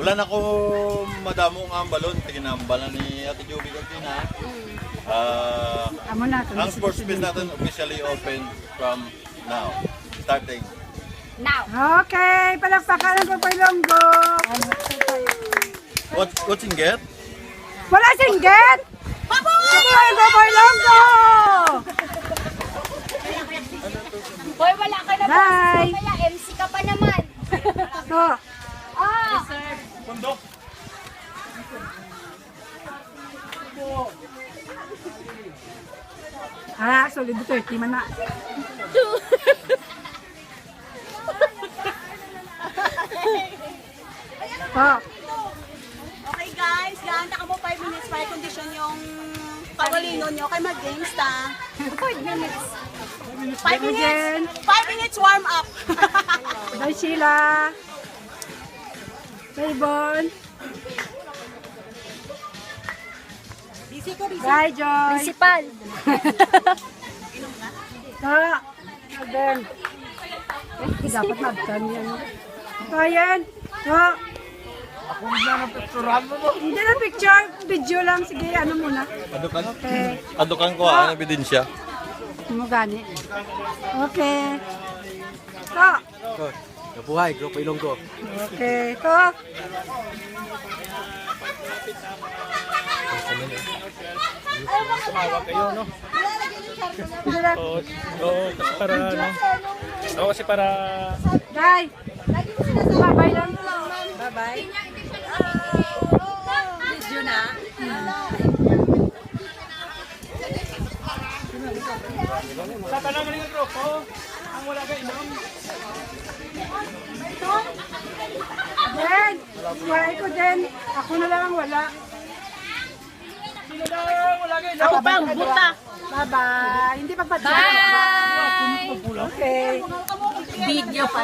Wala na ko madamo nga ang balon. Tinambalan ni Ate Joby kanina. Amo na. Ang sports space natin officially open from now. Starting. Now. Okay, palakpakan ng Papaylonggo. What's in get? Wala singget! Palakpakan ng Papaylonggo! Hoy, wala ka na Bye. boss. Kaya MC ka pa naman. Oh, Ah. Bundok. solid 30 man na. Oh, Okay guys, gahanda ka mo 5 minutes para condition yung pawalino nyo. Kay mag-games ta. 5 minutes. 5 Jen. minutes. 5 minutes warm up. Bye Sheila. Bye Bon. Busy ko, busy. Bye Joy. Principal. Ah, again. Dapat mabtan yan. Ayan. Oh. Hindi na picture, video lang. Sige, ano muna. Adukan. Okay. Adukan ko ang ebidensya. Mo gani. Okay. To. Nabuhay, Grupo Ilonggo. Okay. To. Tumawag kayo, no? Hindi na. Oo, kasi para, ano? Oo, kasi para... Bye. Bye lang. Bye-bye. Video na. Sa tanang mga grupo, ang wala kayo inom. Den. Wala ko din. Ako na lang ang wala. Sino lang, wala kayo inom. Bang, buta. Bye-bye. Hindi pagpadya. Bye. Okay. Video pa.